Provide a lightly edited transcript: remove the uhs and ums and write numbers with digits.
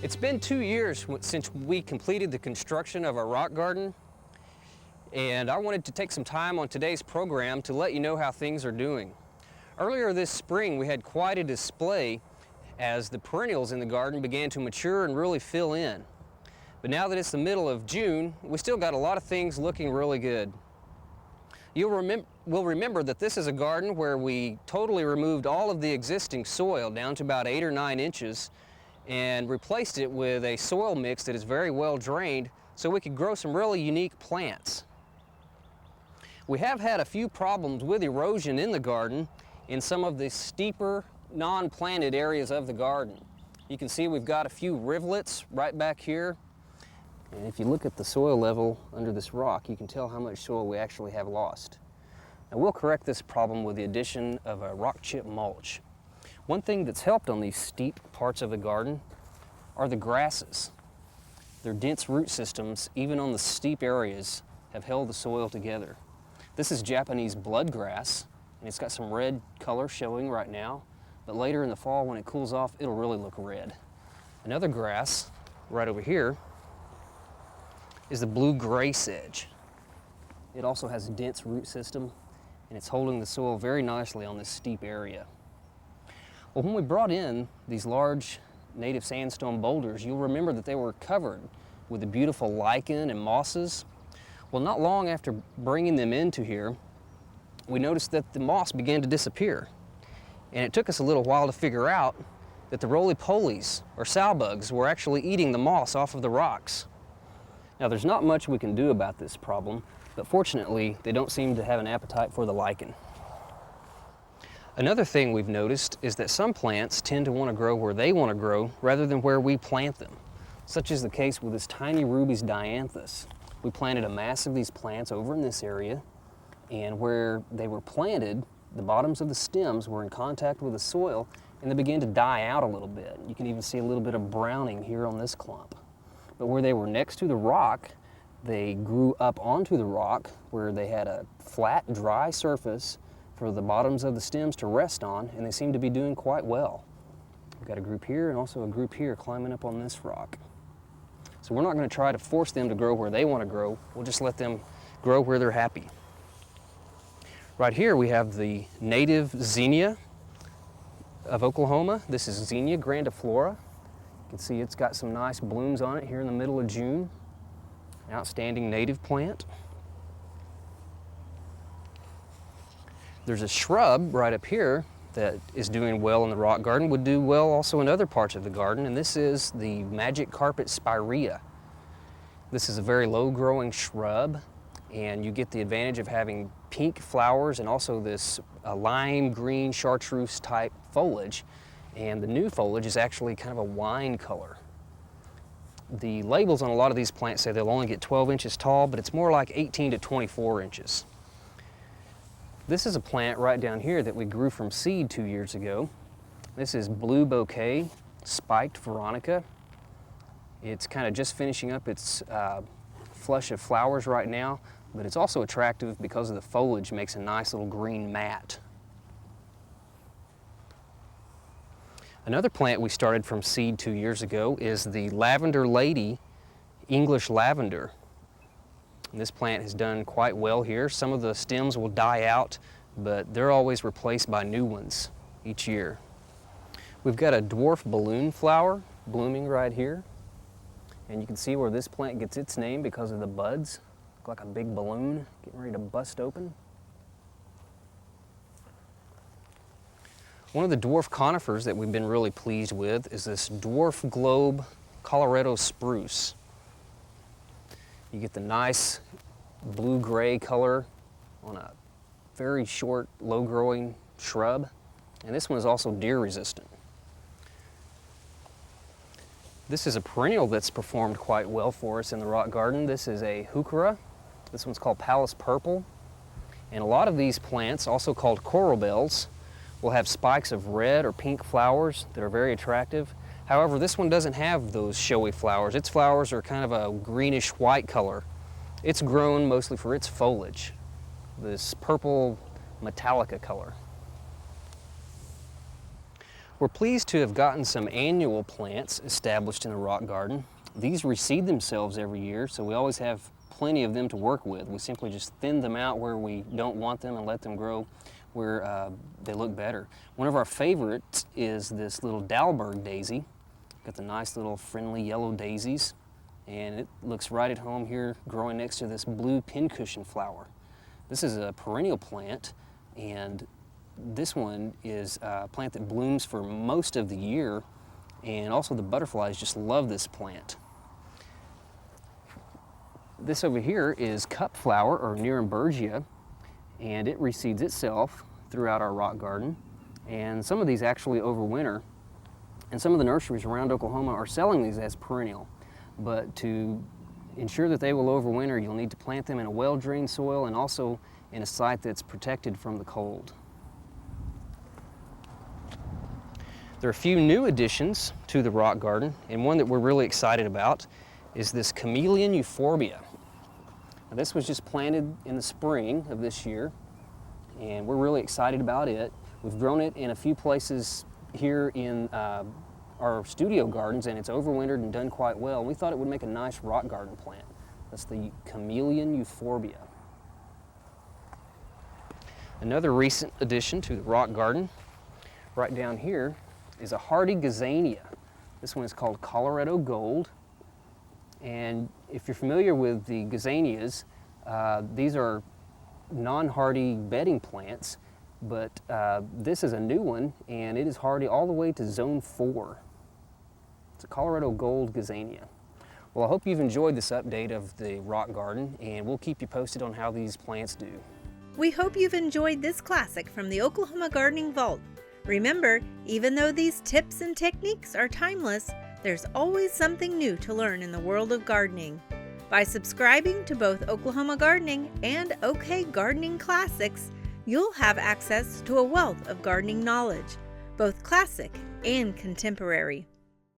It's been 2 years since we completed the construction of our rock garden, and I wanted to take some time on today's program to let you know how things are doing. Earlier this spring, we had quite a display as the perennials in the garden began to mature and really fill in. But now that it's the middle of June, we still got a lot of things looking really good. We'll remember that this is a garden where we totally removed all of the existing soil down to about 8 or 9 inches and replaced it with a soil mix that is very well drained so we could grow some really unique plants. We have had a few problems with erosion in the garden in some of the steeper, non-planted areas of the garden. You can see we've got a few rivulets right back here. And if you look at the soil level under this rock, you can tell how much soil we actually have lost. Now we'll correct this problem with the addition of a rock chip mulch. One thing that's helped on these steep parts of the garden are the grasses. Their dense root systems, even on the steep areas, have held the soil together. This is Japanese bloodgrass, and it's got some red color showing right now, but later in the fall when it cools off, it'll really look red. Another grass right over here is the blue-gray sedge. It also has a dense root system, and it's holding the soil very nicely on this steep area. Well, when we brought in these large native sandstone boulders, you'll remember that they were covered with the beautiful lichen and mosses. Well, not long after bringing them into here, we noticed that the moss began to disappear. And it took us a little while to figure out that the roly-polies, or sow bugs, were actually eating the moss off of the rocks. Now, there's not much we can do about this problem, but fortunately, they don't seem to have an appetite for the lichen. Another thing we've noticed is that some plants tend to want to grow where they want to grow rather than where we plant them. Such is the case with this tiny Ruby's dianthus. We planted a mass of these plants over in this area, and where they were planted, the bottoms of the stems were in contact with the soil and they began to die out a little bit. You can even see a little bit of browning here on this clump. But where they were next to the rock, they grew up onto the rock where they had a flat, dry surface for the bottoms of the stems to rest on, and they seem to be doing quite well. We've got a group here and also a group here climbing up on this rock. So we're not going to try to force them to grow where they want to grow. We'll just let them grow where they're happy. Right here we have the native zinnia of Oklahoma. This is Zinnia grandiflora. You can see it's got some nice blooms on it here in the middle of June. An outstanding native plant. There's a shrub right up here that is doing well in the rock garden, would do well also in other parts of the garden, and this is the magic carpet spirea. This is a very low-growing shrub, and you get the advantage of having pink flowers and also this lime green chartreuse type foliage, and the new foliage is actually kind of a wine color. The labels on a lot of these plants say they'll only get 12 inches tall, but it's more like 18 to 24 inches. This is a plant right down here that we grew from seed 2 years ago. This is blue bouquet, spiked veronica. It's kind of just finishing up its flush of flowers right now, but it's also attractive because of the foliage makes a nice little green mat. Another plant we started from seed 2 years ago is the lavender lady, English lavender. And this plant has done quite well here. Some of the stems will die out, but they're always replaced by new ones each year. We've got a dwarf balloon flower blooming right here. And you can see where this plant gets its name because of the buds. Look like a big balloon getting ready to bust open. One of the dwarf conifers that we've been really pleased with is this dwarf globe Colorado spruce. You get the nice blue-gray color on a very short, low-growing shrub. And this one is also deer-resistant. This is a perennial that's performed quite well for us in the rock garden. This is a heuchera. This one's called Palace Purple. And a lot of these plants, also called coral bells, will have spikes of red or pink flowers that are very attractive. However, this one doesn't have those showy flowers. Its flowers are kind of a greenish white color. It's grown mostly for its foliage, this purple Metallica color. We're pleased to have gotten some annual plants established in the rock garden. These reseed themselves every year, so we always have plenty of them to work with. We simply just thin them out where we don't want them and let them grow where they look better. One of our favorites is this little Dalberg daisy. Got the nice little friendly yellow daisies, and it looks right at home here growing next to this blue pincushion flower. This is a perennial plant, and this one is a plant that blooms for most of the year, and also the butterflies just love this plant. This over here is cup flower, or Nirenbergia, and it reseeds itself throughout our rock garden. And some of these actually overwinter, and some of the nurseries around Oklahoma are selling these as perennial. But to ensure that they will overwinter, you'll need to plant them in a well-drained soil and also in a site that's protected from the cold. There are a few new additions to the rock garden, and one that we're really excited about is this chameleon euphorbia. Now, this was just planted in the spring of this year, and we're really excited about it. We've grown it in a few places here in our studio gardens, and it's overwintered and done quite well. We thought it would make a nice rock garden plant. That's the chameleon euphorbia. Another recent addition to the rock garden, right down here, is a hardy gazania. This one is called Colorado Gold. And if you're familiar with the gazanias, these are non-hardy bedding plants, but this is a new one, and it is hardy all the way to zone 4. It's a Colorado Gold gazania. Well, I hope you've enjoyed this update of the rock garden, and we'll keep you posted on how these plants do. We hope you've enjoyed this classic from the Oklahoma Gardening Vault. Remember, even though these tips and techniques are timeless, there's always something new to learn in the world of gardening. By subscribing to both Oklahoma Gardening and OK Gardening Classics, you'll have access to a wealth of gardening knowledge, both classic and contemporary.